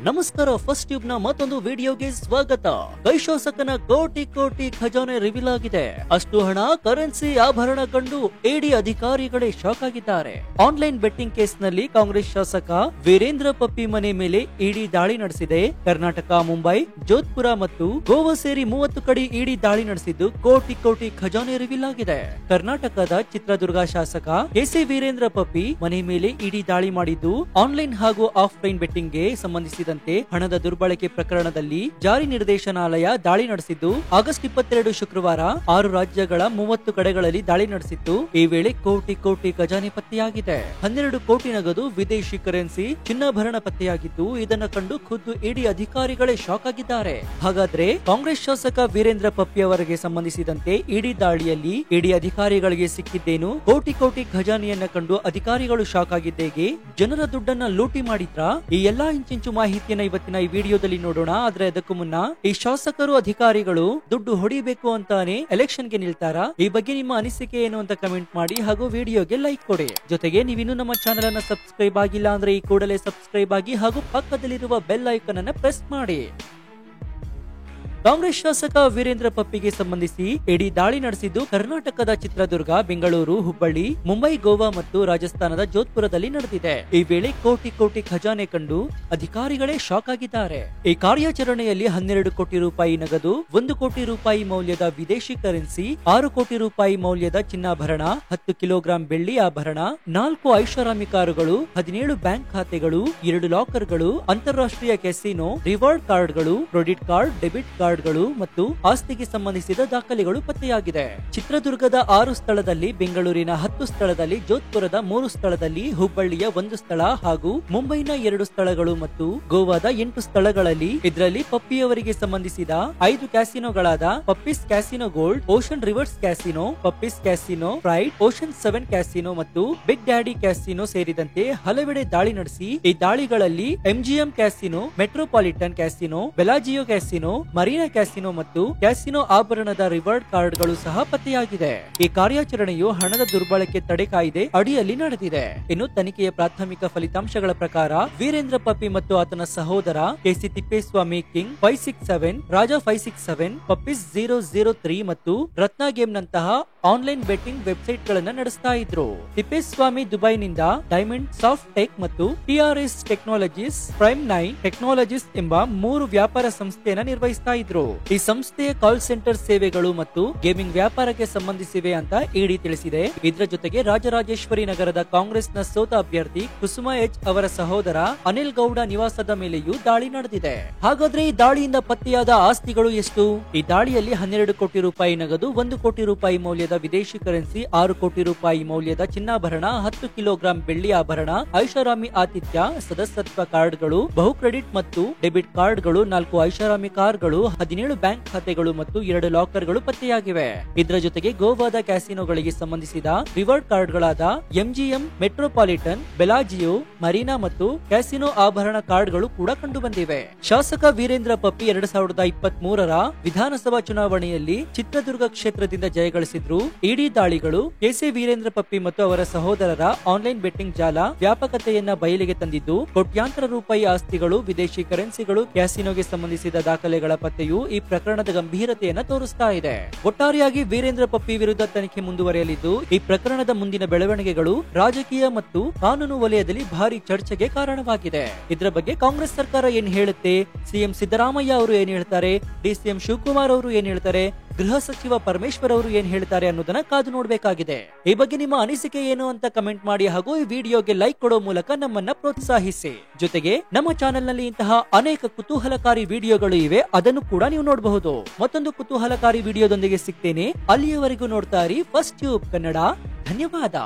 ನಮಸ್ಕಾರ. First tube ನ ಮತ್ತೊಂದು ವಿಡಿಯೋಗೆ ಸ್ವಾಗತ. ಕೈ ಶಾಸಕನ ಕೋಟಿ ಕೋಟಿ ಖಜಾನೆ ರಿವೀಲ್ ಆಗಿದೆ. ಅಷ್ಟು ಹಣ, ಕರೆನ್ಸಿ, ಆಭರಣ ಕಂಡು ಇಡಿ ಅಧಿಕಾರಿಗಳೇ ಶಾಕ್ ಆಗಿದ್ದಾರೆ. ಆನ್ಲೈನ್ ಬೆಟ್ಟಿಂಗ್ ಕೇಸ್ ನಲ್ಲಿ ಕಾಂಗ್ರೆಸ್ ಶಾಸಕ ವೀರೇಂದ್ರ ಪಪ್ಪಿ ಮನೆ ಮೇಲೆ ಇಡಿ ದಾಳಿ ನಡೆಸಿದೆ. ಕರ್ನಾಟಕ, ಮುಂಬೈ, ಜೋಧ್ಪುರ ಮತ್ತು ಗೋವಾ ಸೇರಿ 30 ಕಡೆ ಇಡಿ ದಾಳಿ ನಡೆಸಿದ್ದು ಕೋಟಿ ಕೋಟಿ ಖಜಾನೆ ರಿವೀಲ್ ಆಗಿದೆ. ಕರ್ನಾಟಕದ ಚಿತ್ರದುರ್ಗ ಶಾಸಕ ಕೆಸಿ ವೀರೇಂದ್ರ ಪಪ್ಪಿ ಮನೆ ಮೇಲೆ ಇಡಿ ದಾಳಿ ಮಾಡಿದ್ದು ಆನ್ಲೈನ್ ಹಾಗೂ ಆಫ್ಲೈನ್ ಬೆಟ್ಟಿಂಗ್ ಗೆ ಸಂಬಂಧಿಸಿದಂತೆ ಹಣದ ದುರ್ಬಳಕೆ ಪ್ರಕರಣದಲ್ಲಿ ಜಾರಿ ನಿರ್ದೇಶನಾಲಯ ದಾಳಿ ನಡೆಸಿದ್ದು ಆಗಸ್ಟ್ 22 ಶುಕ್ರವಾರ 6 ರಾಜ್ಯಗಳ 30 ಕಡೆಗಳಲ್ಲಿ ದಾಳಿ ನಡೆಸಿತ್ತು. ಈ ವೇಳೆ ಕೋಟಿ ಕೋಟಿ ಖಜಾನೆ ಪತ್ತೆಯಾಗಿದೆ. 12 ಕೋಟಿ ನಗದು, ವಿದೇಶಿ ಕರೆನ್ಸಿ, ಚಿನ್ನಾಭರಣ ಪತ್ತೆಯಾಗಿದ್ದು ಇದನ್ನ ಕಂಡು ಖುದ್ದು ಇಡಿ ಅಧಿಕಾರಿಗಳೇ ಶಾಕ್ ಆಗಿದ್ದಾರೆ. ಹಾಗಾದ್ರೆ ಕಾಂಗ್ರೆಸ್ ಶಾಸಕ ವೀರೇಂದ್ರ ಪಪ್ಪಿ ಅವರಿಗೆ ಸಂಬಂಧಿಸಿದಂತೆ ಇಡಿ ದಾಳಿಯಲ್ಲಿ ಇಡಿ ಅಧಿಕಾರಿಗಳಿಗೆ ಸಿಕ್ಕಿದ್ದೇನು? ಕೋಟಿ ಕೋಟಿ ಖಜಾನೆಯನ್ನ ಕಂಡು ಅಧಿಕಾರಿಗಳು ಶಾಕ್ ಆಗಿದ್ದೇಗೆ? ಜನರ ದುಡ್ಡನ್ನ ಲೂಟಿ ಮಾಡಿದ್ರಾ? ಈ ಎಲ್ಲಾ ಇಂಚಿಂಚು ಮಾಹಿತಿಯನ್ನ ಇವತ್ತಿನ ಈ ವಿಡಿಯೋದಲ್ಲಿ ನೋಡೋಣ. ಆದ್ರೆ ಅದಕ್ಕೂ ಮುನ್ನ ಈ ಶಾಸಕರು, ಅಧಿಕಾರಿಗಳು ದುಡ್ಡು ಹೊಡಿಬೇಕು ಅಂತಾನೆ ಎಲೆಕ್ಷನ್ ಗೆ ನಿಲ್ತಾರಾ? ಈ ಬಗ್ಗೆ ನಿಮ್ಮ ಅನಿಸಿಕೆ ಏನು ಅಂತ ಕಮೆಂಟ್ ಮಾಡಿ ಹಾಗೂ ವಿಡಿಯೋಗೆ ಲೈಕ್ ಕೊಡಿ. ಜೊತೆಗೆ ನೀವಿನ್ನೂ ನಮ್ಮ ಚಾನೆಲ್ ಅನ್ನ ಸಬ್ಸ್ಕ್ರೈಬ್ ಆಗಿಲ್ಲ ಅಂದ್ರೆ ಈ ಕೂಡಲೇ ಸಬ್ಸ್ಕ್ರೈಬ್ ಆಗಿ ಹಾಗೂ ಪಕ್ಕದಲ್ಲಿರುವ ಬೆಲ್ ಐಕಾನ್ ಅನ್ನ ಪ್ರೆಸ್ ಮಾಡಿ. ಕಾಂಗ್ರೆಸ್ ಶಾಸಕ ವೀರೇಂದ್ರ ಪಪ್ಪಿಗೆ ಸಂಬಂಧಿಸಿ ಇಡಿ ದಾಳಿ ನಡೆಸಿದ್ದು ಕರ್ನಾಟಕದ ಚಿತ್ರದುರ್ಗ, ಬೆಂಗಳೂರು, ಹುಬ್ಬಳ್ಳಿ, ಮುಂಬೈ, ಗೋವಾ ಮತ್ತು ರಾಜಸ್ಥಾನದ ಜೋಧ್ಪುರದಲ್ಲಿ ನಡೆದಿದೆ. ಈ ವೇಳೆ ಕೋಟಿ ಕೋಟಿ ಖಜಾನೆ ಕಂಡು ಅಧಿಕಾರಿಗಳೇ ಶಾಕ್ ಆಗಿದ್ದಾರೆ. ಈ ಕಾರ್ಯಾಚರಣೆಯಲ್ಲಿ 12 ಕೋಟಿ ರೂಪಾಯಿ ನಗದು, 1 ಕೋಟಿ ರೂಪಾಯಿ ಮೌಲ್ಯದ ವಿದೇಶಿ ಕರೆನ್ಸಿ, 6 ಕೋಟಿ ರೂಪಾಯಿ ಮೌಲ್ಯದ ಚಿನ್ನಾಭರಣ, 10 ಕಿಲೋಗ್ರಾಂ ಬೆಳ್ಳಿ ಆಭರಣ, 4 ಐಷಾರಾಮಿ ಕಾರುಗಳು, 17 ಬ್ಯಾಂಕ್ ಖಾತೆಗಳು, 2 ಲಾಕರ್ಗಳು, ಅಂತಾರಾಷ್ಟ್ರೀಯ ಕೆಸಿನೋ, ರಿವಾರ್ಡ್ ಕಾರ್ಡ್ಗಳು, ಕ್ರೆಡಿಟ್ ಕಾರ್ಡ್, ಡೆಬಿಟ್ ಕಾರ್ಡ್ ಮತ್ತು ಆಸ್ತಿಗೆ ಸಂಬಂಧಿಸಿದ ದಾಖಲೆಗಳು ಪತ್ತೆಯಾಗಿದೆ. ಚಿತ್ರದುರ್ಗದ 6 ಸ್ಥಳದಲ್ಲಿ, ಬೆಂಗಳೂರಿನ 10 ಸ್ಥಳದಲ್ಲಿ, ಜೋಧ್ಪುರದ 3 ಸ್ಥಳದಲ್ಲಿ, ಹುಬ್ಬಳ್ಳಿಯ 1 ಸ್ಥಳ ಹಾಗೂ ಮುಂಬೈನ 2 ಸ್ಥಳಗಳು ಮತ್ತು ಗೋವಾದ 8 ಸ್ಥಳಗಳಲ್ಲಿ ಇದರಲ್ಲಿ ಪಪ್ಪಿಯವರಿಗೆ ಸಂಬಂಧಿಸಿದ 5 ಕ್ಯಾಸಿನೋಗಳಾದ Puppy's casino gold, ocean rivers casino, Puppy's casino, pride, ocean 7 casino ಮತ್ತು ಬಿಗ್ ಡ್ಯಾಡಿ ಕ್ಯಾಸಿನೋ ಸೇರಿದಂತೆ ಹಲವೆಡೆ ದಾಳಿ ನಡೆಸಿ ಈ ದಾಳಿಗಳಲ್ಲಿ MGM casino, metropolitan casino, Bellagio casino, marina casino ಮತ್ತು ಕ್ಯಾಸಿನೋ ಆಭರಣದ ರಿವಾರ್ಡ್ ಕಾರ್ಡ್ಗಳು ಸಹ ಪತ್ತೆಯಾಗಿದೆ. ಈ ಕಾರ್ಯಾಚರಣೆಯು ಹಣದ ದುರ್ಬಳಕೆ ತಡೆ ಕಾಯ್ದೆ ಅಡಿಯಲ್ಲಿ ನಡೆದಿದೆ. ಇನ್ನು ತನಿಖೆಯ ಪ್ರಾಥಮಿಕ ಫಲಿತಾಂಶಗಳ ಪ್ರಕಾರ ವೀರೇಂದ್ರ ಪಪ್ಪಿ ಮತ್ತು ಆತನ ಸಹೋದರ ಕೆಸಿ ತಿಪ್ಪೇಸ್ವಾಮಿ ಕಿಂಗ್ 567, ರಾಜಾ 567, ಪಪ್ಪೀಸ್ 003 ಮತ್ತು ರತ್ನ ಗೇಮ್ ನಂತಹ ಆನ್ಲೈನ್ ಬೆಟ್ಟಿಂಗ್ ವೆಬ್ಸೈಟ್ ಗಳನ್ನ ನಡೆಸ್ತಾ ಇದ್ರು. ತಿಪ್ಪೇಸ್ವಾಮಿ ದುಬೈನಿಂದ ಡೈಮಂಡ್ ಸಾಫ್ಟ್ ಟೆಕ್ ಮತ್ತು ಟಿಆರ್ಎಸ್ ಟೆಕ್ನಾಲಜೀಸ್, ಪ್ರೈಮ್ 9 ಟೆಕ್ನಾಲಜೀಸ್ ಎಂಬ 3 ವ್ಯಾಪಾರ ಸಂಸ್ಥೆಯನ್ನ ನಿರ್ವಹಿಸ್ತಾ ಇದ್ರು. ಈ ಸಂಸ್ಥೆಯ ಕಾಲ್ ಸೆಂಟರ್ ಸೇವೆಗಳು ಮತ್ತು ಗೇಮಿಂಗ್ ವ್ಯಾಪಾರಕ್ಕೆ ಸಂಬಂಧಿಸಿವೆ ಅಂತ ಇಡಿ ತಿಳಿಸಿದೆ. ಇದರ ಜೊತೆಗೆ ರಾಜರಾಜೇಶ್ವರಿ ನಗರದ ಕಾಂಗ್ರೆಸ್ನ ಸೋತ ಅಭ್ಯರ್ಥಿ ಕುಸುಮಾ ಎಚ್ ಅವರ ಸಹೋದರ ಅನಿಲ್ ಗೌಡ ನಿವಾಸದ ಮೇಲೆಯೂ ದಾಳಿ ನಡೆದಿದೆ. ಹಾಗಾದ್ರೆ ಈ ದಾಳಿಯಿಂದ ಪತ್ತೆಯಾದ ಆಸ್ತಿಗಳು ಎಷ್ಟು? ಈ ದಾಳಿಯಲ್ಲಿ 12 ಕೋಟಿ ರೂಪಾಯಿ ನಗದು, 1 ಕೋಟಿ ರೂಪಾಯಿ ಮೌಲ್ಯದ ವಿದೇಶಿ ಕರೆನ್ಸಿ, 6 ಕೋಟಿ ರೂಪಾಯಿ ಮೌಲ್ಯದ ಚಿನ್ನಾಭರಣ, 10 ಕಿಲೋಗ್ರಾಂ ಬೆಳ್ಳಿ ಆಭರಣ, ಐಷಾರಾಮಿ ಆತಿಥ್ಯ, ಸದಸ್ಯತ್ವ ಕಾರ್ಡ್ಗಳು, ಬಹು ಕ್ರೆಡಿಟ್ ಮತ್ತು ಡೆಬಿಟ್ ಕಾರ್ಡ್ಗಳು, 4 ಐಷಾರಾಮಿ ಕಾರ್ಗಳು, 17 ಬ್ಯಾಂಕ್ ಖಾತೆಗಳು ಮತ್ತು 2 ಲಾಕರ್ಗಳು ಪತ್ತೆಯಾಗಿವೆ. ಇದರ ಜೊತೆಗೆ ಗೋವಾದ ಕ್ಯಾಸಿನೋಗಳಿಗೆ ಸಂಬಂಧಿಸಿದ ರಿವಾರ್ಡ್ ಕಾರ್ಡ್ಗಳಾದ ಎಂಜಿಎಂ, ಮೆಟ್ರೋಪಾಲಿಟನ್, ಬೆಲಾಜಿಯೋ, ಮರೀನಾ ಮತ್ತು ಕ್ಯಾಸಿನೋ ಆಭರಣ ಕಾರ್ಡ್ಗಳು ಕೂಡ ಕಂಡುಬಂದಿವೆ. ಶಾಸಕ ವೀರೇಂದ್ರ ಪಪ್ಪಿ 2023ರ ವಿಧಾನಸಭಾ ಚುನಾವಣೆಯಲ್ಲಿ ಚಿತ್ರದುರ್ಗ ಕ್ಷೇತ್ರದಿಂದ ಜಯಗಳಿಸಿದ್ರು. ಇಡಿ ದಾಳಿಗಳು ಕೆಸಿ ವೀರೇಂದ್ರ ಪಪ್ಪಿ ಮತ್ತು ಅವರ ಸಹೋದರರ ಆನ್ಲೈನ್ ಬೆಟ್ಟಿಂಗ್ ಜಾಲ ವ್ಯಾಪಕತೆಯನ್ನ ಬಯಲಿಗೆ ತಂದಿದ್ದು ಕೋಟ್ಯಾಂತರ ರೂಪಾಯಿ ಆಸ್ತಿಗಳು, ವಿದೇಶಿ ಕರೆನ್ಸಿಗಳು, ಕ್ಯಾಸಿನೋಗೆ ಸಂಬಂಧಿಸಿದ ದಾಖಲೆಗಳ ಪತ್ತೆಯು ಈ ಪ್ರಕರಣದ ಗಂಭೀರತೆಯನ್ನ ತೋರಿಸ್ತಾ ಇದೆ. ಒಟ್ಟಾರೆಯಾಗಿ ವೀರೇಂದ್ರ ಪಪ್ಪಿ ವಿರುದ್ಧ ತನಿಖೆ ಮುಂದುವರೆಯಲಿದ್ದು ಈ ಪ್ರಕರಣದ ಮುಂದಿನ ಬೆಳವಣಿಗೆಗಳು ರಾಜಕೀಯ ಮತ್ತು ಕಾನೂನು ವಲಯದಲ್ಲಿ ಭಾರಿ ಚರ್ಚೆಗೆ ಕಾರಣವಾಗಿದೆ. ಇದರ ಬಗ್ಗೆ ಕಾಂಗ್ರೆಸ್ ಸರ್ಕಾರ ಏನ್ ಹೇಳುತ್ತೆ? ಸಿಎಂ ಸಿದ್ದರಾಮಯ್ಯ ಅವರು ಏನ್ ಹೇಳ್ತಾರೆ? ಡಿಸಿಎಂ ಶಿವಕುಮಾರ್ ಅವರು ಏನ್ ಹೇಳ್ತಾರೆ? ಗೃಹ ಸಚಿವ ಪರಮೇಶ್ವರ್ ಅವರು ಏನ್ ಹೇಳ್ತಾರೆ ಅನ್ನೋದನ್ನ ಕಾದು ನೋಡಬೇಕಾಗಿದೆ. ಈ ಬಗ್ಗೆ ನಿಮ್ಮ ಅನಿಸಿಕೆ ಏನು ಅಂತ ಕಮೆಂಟ್ ಮಾಡಿ ಹಾಗೂ ಈ ವಿಡಿಯೋಗೆ ಲೈಕ್ ಕೊಡೋ ಮೂಲಕ ನಮ್ಮನ್ನ ಪ್ರೋತ್ಸಾಹಿಸಿ. ಜೊತೆಗೆ ನಮ್ಮ ಚಾನೆಲ್ ನಲ್ಲಿ ಇಂತಹ ಅನೇಕ ಕುತೂಹಲಕಾರಿ ವಿಡಿಯೋಗಳು ಇವೆ, ಅದನ್ನು ಕೂಡ ನೀವು ನೋಡಬಹುದು. ಮತ್ತೊಂದು ಕುತೂಹಲಕಾರಿ ವಿಡಿಯೋದೊಂದಿಗೆ ಸಿಗ್ತೇನೆ. ಅಲ್ಲಿಯವರೆಗೂ ನೋಡ್ತಾ ಇರಿ ಫಸ್ಟ್ ಟ್ಯೂಬ್ ಕನ್ನಡ. ಧನ್ಯವಾದ.